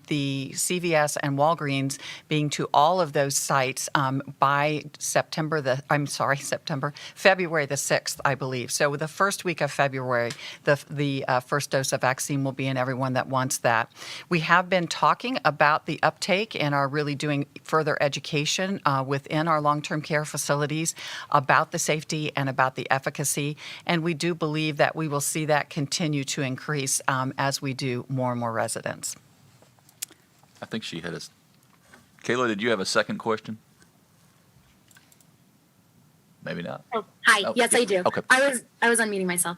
the CVS and Walgreens being to all of those sites by February the 6th, I believe. So the first week of February, the first dose of vaccine will be in everyone that wants that. We have been talking about the uptake and are really doing further education within our long-term care facilities about the safety and about the efficacy. And we do believe that we will see that continue to increase as we do more and more residents. I think she had Kayla, did you have a second question? Maybe not. Oh, hi. Oh, Yes, yeah. I do. Okay. I was unmuting myself.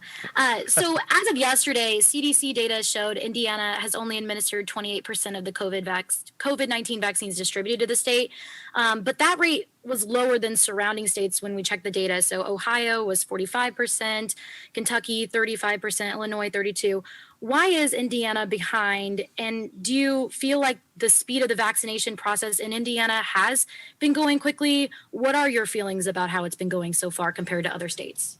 So as of yesterday, CDC data showed Indiana has only administered 28% of the COVID-19 vaccines distributed to the state. But that rate was lower than surrounding states when we checked the data. So Ohio was 45%, Kentucky 35%, Illinois 32%. Why is Indiana behind? And do you feel like the speed of the vaccination process in Indiana has been going quickly? What are your feelings about how it's been going so far compared to other states?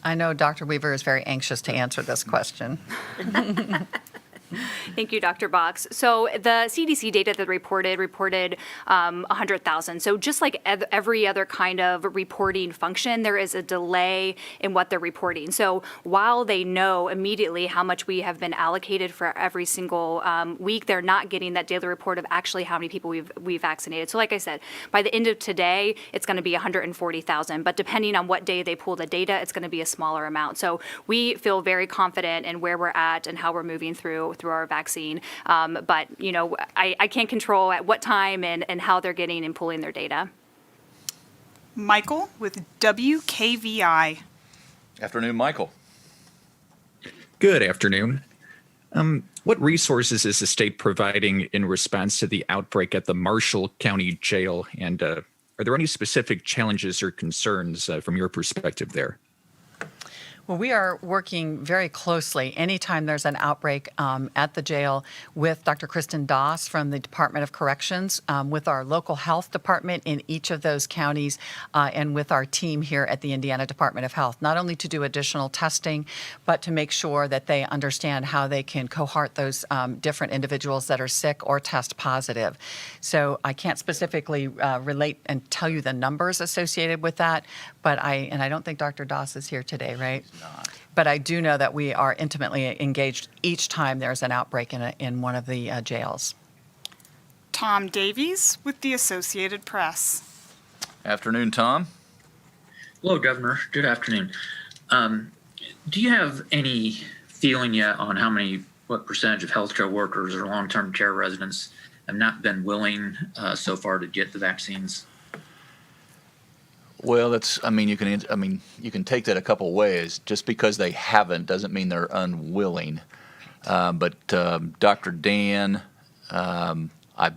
I know Dr. Weaver is very anxious to answer this question. Thank you, Dr. Box. So the CDC data that reported 100,000. So just like every other kind of reporting function, there is a delay in what they're reporting. So while they know immediately how much we have been allocated for every single week, they're not getting that daily report of actually how many people we've vaccinated. So like I said, by the end of today, it's going to be 140,000. But depending on what day they pull the data, it's going to be a smaller amount. So we feel very confident in where we're at and how we're moving through our vaccine. But, I can't control at what time and how they're getting and pulling their data. Michael with WKVI. Afternoon, Michael. Good afternoon. What resources is the state providing in response to the outbreak at the Marshall County Jail? And are there any specific challenges or concerns from your perspective there? Well, we are working very closely anytime there's an outbreak at the jail with Dr. Kristen Doss from the Department of Corrections, with our local health department in each of those counties, and with our team here at the Indiana Department of Health, not only to do additional testing, but to make sure that they understand how they can cohort those different individuals that are sick or test positive. So I can't specifically relate and tell you the numbers associated with that, but I don't think Dr. Doss is here today, right? But I do know that we are intimately engaged each time there's an outbreak in one of the jails. Tom Davies with the Associated Press. Afternoon, Tom. Hello, Governor. Good afternoon. Do you have any feeling yet on what percentage of healthcare workers or long-term care residents have not been willing so far to get the vaccines? Well, you can take that a couple ways. Just because they haven't doesn't mean they're unwilling. But Dr. Dan, I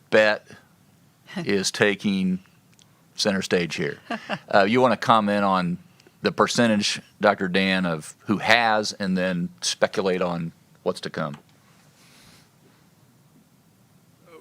bet, is taking center stage here. You want to comment on the percentage, Dr. Dan, of who has, and then speculate on what's to come?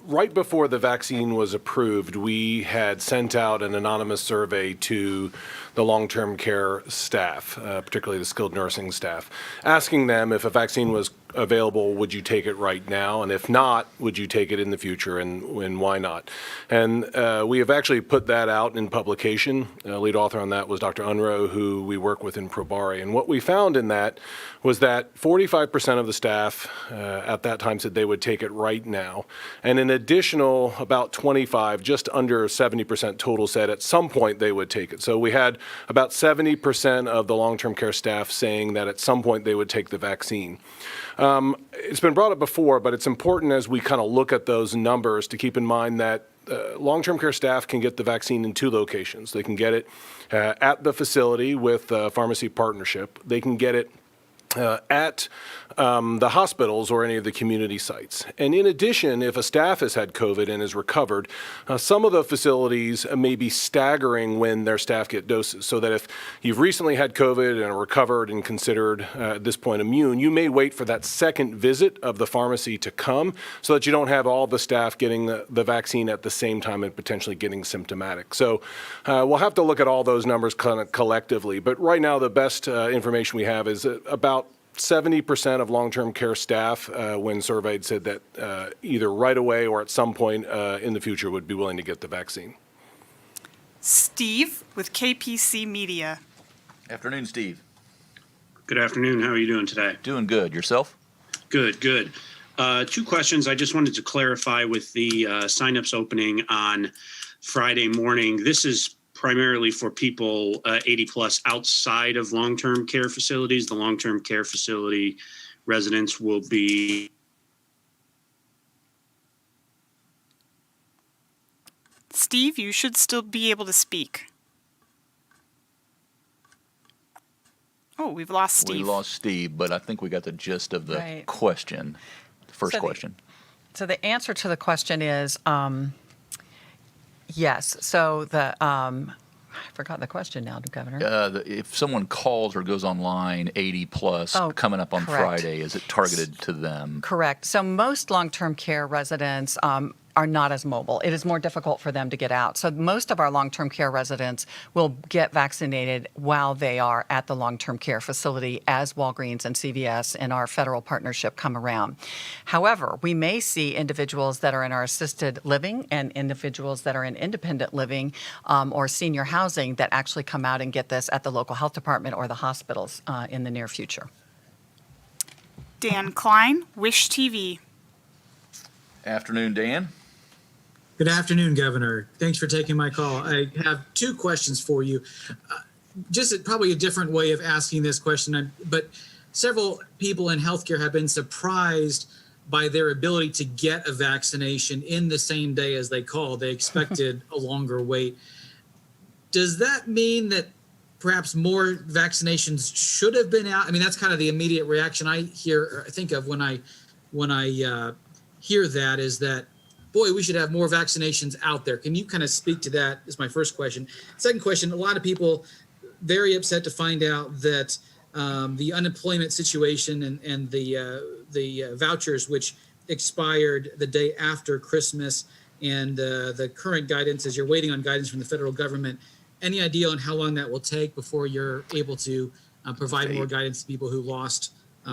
Right before the vaccine was approved, we had sent out an anonymous survey to the long-term care staff, particularly the skilled nursing staff, asking them if a vaccine was available, would you take it right now? And if not, would you take it in the future, and why not? And we have actually put that out in publication. Lead author on that was Dr. Unroe, who we work with in Probari. And what we found in that was that 45% of the staff at that time said they would take it right now. And an additional about 25, just under 70% total, said at some point they would take it. So we had about 70% of the long-term care staff saying that at some point they would take the vaccine. It's been brought up before, but it's important as we kind of look at those numbers to keep in mind that long-term care staff can get the vaccine in two locations. They can get it at the facility with a pharmacy partnership. They can get it at the hospitals or any of the community sites. And in addition, if a staff has had COVID and is recovered, some of the facilities may be staggering when their staff get doses, so that if you've recently had COVID and are recovered and considered at this point immune, you may wait for that second visit of the pharmacy to come so that you don't have all the staff getting the vaccine at the same time and potentially getting symptomatic. So we'll have to look at all those numbers kind of collectively, but right now the best information we have is about 70% of long-term care staff, when surveyed, said that either right away or at some point in the future would be willing to get the vaccine. Steve with KPC Media. Afternoon, Steve. Good afternoon. How are you doing today? Doing good. Yourself? Good, good. Two questions. I just wanted to clarify with the signups opening on Friday morning. This is primarily for people 80 plus outside of long-term care facilities. The long-term care facility residents will be. Steve, you should still be able to speak. Oh, we've lost Steve. We lost Steve, but I think we got the gist of the Right. question, the first question. So the answer to the question is yes. So I forgot the question now, Governor. If someone calls or goes online 80 plus coming up on correct. Friday, is it targeted to them? Correct. So most long-term care residents are not as mobile. It is more difficult for them to get out. So most of our long-term care residents will get vaccinated while they are at the long-term care facility as Walgreens and CVS and our federal partnership come around. However, we may see individuals that are in our assisted living and individuals that are in independent living or senior housing that actually come out and get this at the local health department or the hospitals in the near future. Dan Klein, Wish TV. Afternoon, Dan. Good afternoon, Governor. Thanks for taking my call. I have two questions for you. Just probably a different way of asking this question, but several people in healthcare have been surprised by their ability to get a vaccination in the same day as they call. They expected a longer wait. Does that mean that perhaps more vaccinations should have been out? I mean, that's kind of the immediate reaction I think of when I hear that, is that, boy, we should have more vaccinations out there. Can you kind of speak to that is my first question. Second question, a lot of people very upset to find out that the unemployment situation and the vouchers, which expired the day after Christmas, and the current guidance is you're waiting on guidance from the federal government. Any idea on how long that will take before you're able to provide more guidance to people who lost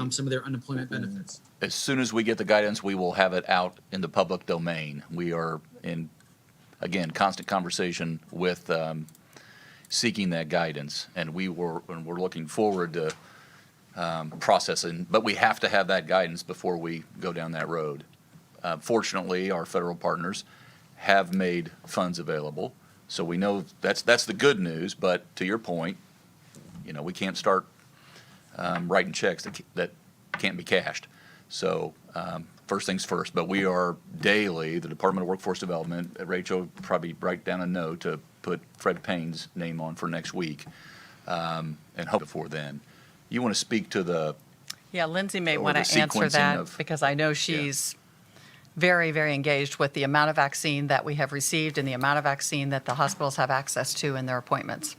some of their unemployment benefits? As soon as we get the guidance, we will have it out in the public domain. We are in, again, constant conversation with seeking that guidance, and we're looking forward to processing, but we have to have that guidance before we go down that road. Fortunately, our federal partners have made funds available, so we know that's the good news, but to your point, we can't start writing checks that can't be cashed. So first things first, but we are daily, the Department of Workforce Development, Rachel probably write down a note to put Fred Payne's name on for next week, and hope before then. You want to speak to the Lindsay may or want the to answer sequencing that of- because I know she's very, very engaged with the amount of vaccine that we have received and the amount of vaccine that the hospitals have access to in their appointments.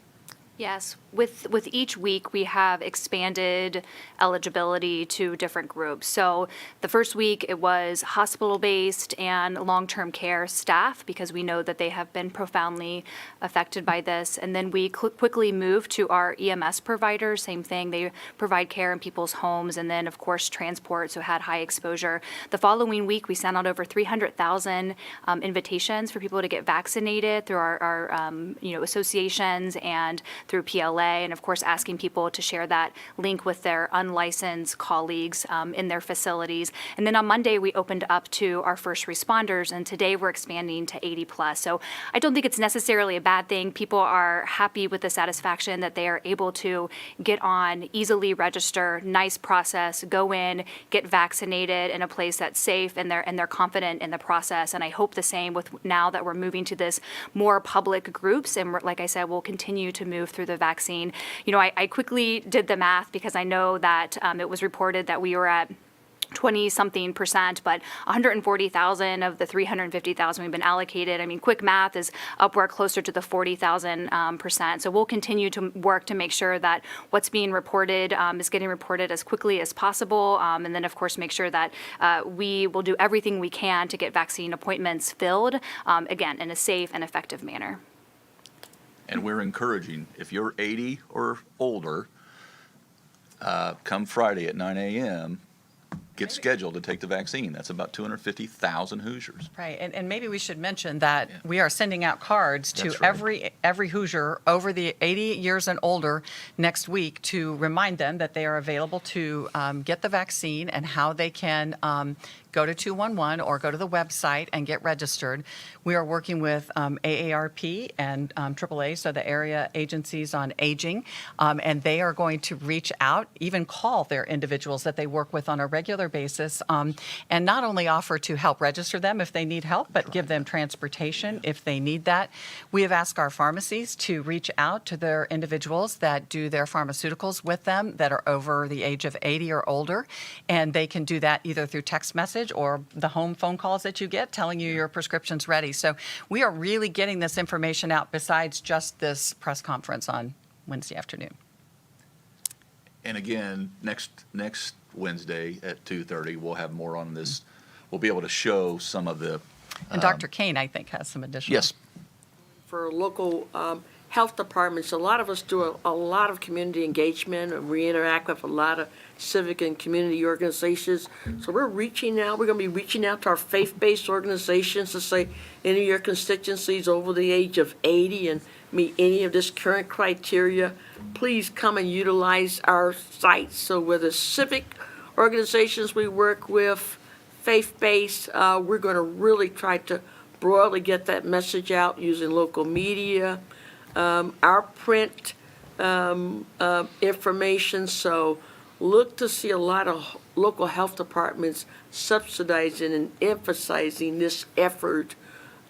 Yes, with each week, we have expanded eligibility to different groups. So the first week, it was hospital-based and long-term care staff, because we know that they have been profoundly affected by this. And then we quickly moved to our EMS providers, same thing. They provide care in people's homes, and then, of course, transport, so had high exposure. The following week, we sent out over 300,000 invitations for people to get vaccinated through our associations and through PLA, and of course asking people to share that link with their unlicensed colleagues in their facilities. And then on Monday we opened up to our first responders, and today we're expanding to 80 plus. So I don't think it's necessarily a bad thing. People are happy with the satisfaction that they are able to get on, easily register, nice process, go in, get vaccinated in a place that's safe, and they're confident in the process. And I hope the same with now that we're moving to this more public groups, and like I said, we'll continue to move through the vaccine. You know, I quickly did the math because I know that it was reported that we were at 20-something%, but 140,000 of the 350,000 we've been allocated. I mean, quick math is upward closer to the 40,000%. So we'll continue to work to make sure that what's being reported is getting reported as quickly as possible. And then, of course, make sure that we will do everything we can to get vaccine appointments filled, again, in a safe and effective manner. And we're encouraging, if you're 80 or older, come Friday at 9 a.m., get scheduled to take the vaccine. That's about 250,000 Hoosiers. Right, and maybe we should mention that we are sending out cards to That's right. every Hoosier over the 80 years and older next week to remind them that they are available to get the vaccine and how they can go to 211 or go to the website and get registered. We are working with AARP and AAA, so the area agencies on aging, and they are going to reach out, even call their individuals that they work with on a regular basis, and not only offer to help register them if they need help, but give them transportation if they need that. We have asked our pharmacies to reach out to their individuals that do their pharmaceuticals with them that are over the age of 80 or older, and they can do that either through text message or the home phone calls that you get telling you your prescription's ready. So we are really getting this information out besides just this press conference on Wednesday afternoon. And again, next Wednesday at 2:30, we'll have more on this. We'll be able to show some of the... And Dr. Kane, I think, has some additional... Yes. For local health departments, a lot of us do a lot of community engagement, and we interact with a lot of civic and community organizations. So we're reaching out. We're going to be reaching out to our faith-based organizations to say, any of your constituencies over the age of 80 and meet any of this current criteria, please come and utilize our sites. So whether civic organizations we work with, faith-based, we're going to really try to broadly get that message out using local media, our print information. So look to see a lot of local health departments subsidizing and emphasizing this effort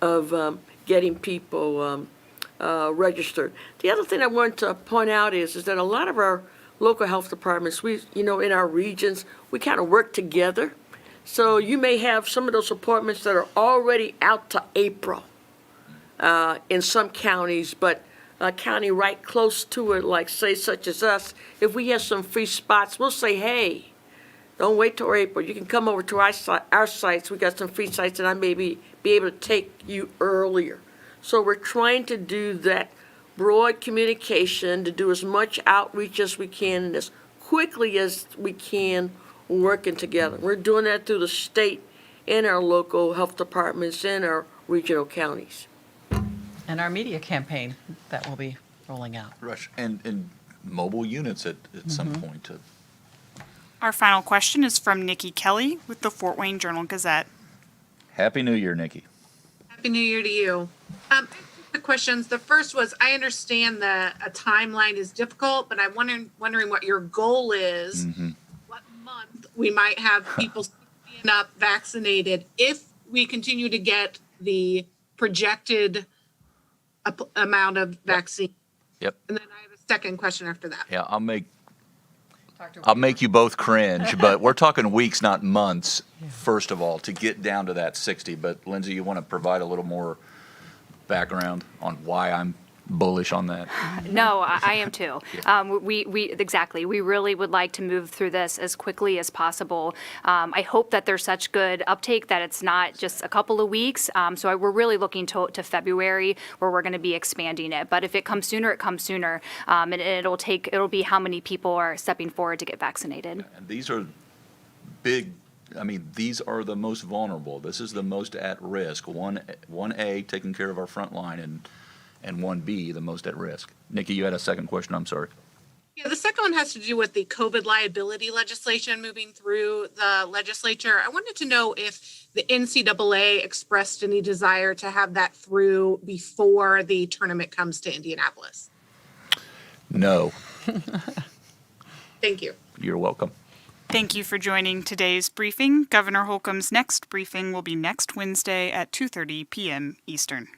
of getting people registered. The other thing I want to point out is that a lot of our local health departments, in our regions, we kind of work together. So you may have some of those appointments that are already out to April in some counties, but a county right close to it, like say such as us, if we have some free spots, we'll say, hey, don't wait till April. You can come over to our sites. We got some free sites, and I may be able to take you earlier. So we're trying to do that broad communication, to do as much outreach as we can and as quickly as we can, working together. We're doing that through the state and our local health departments and our regional counties. And our media campaign that will be rolling out. Rush. And mobile units at some point. Our final question is from Nikki Kelly with the Fort Wayne Journal-Gazette. Happy New Year, Nikki. Happy New Year to you. The questions. The first was, I understand that a timeline is difficult, but I'm wondering what your goal is. Mm-hmm. What month we might have people being up vaccinated if we continue to get the projected amount of vaccine. Yep. And then I have a second question after that. Yeah, I'll make you both cringe, but we're talking weeks, not months, first of all, to get down to that 60. But Lindsay, you want to provide a little more background on why I'm bullish on that? No, I am too. Exactly. We really would like to move through this as quickly as possible. I hope that there's such good uptake that it's not just a couple of weeks. So we're really looking to February, where we're going to be expanding it. But if it comes sooner, it comes sooner. And it'll be how many people are stepping forward to get vaccinated. And these are big. I mean, these are the most vulnerable. This is the most at risk. 1A, taking care of our front line, and 1B, the most at risk. Nikki, you had a second question. I'm sorry. Yeah, the second one has to do with the COVID liability legislation moving through the legislature. I wanted to know if the NCAA expressed any desire to have that through before the tournament comes to Indianapolis. No. Thank you. You're welcome. Thank you for joining today's briefing. Governor Holcomb's next briefing will be next Wednesday at 2:30 p.m. Eastern.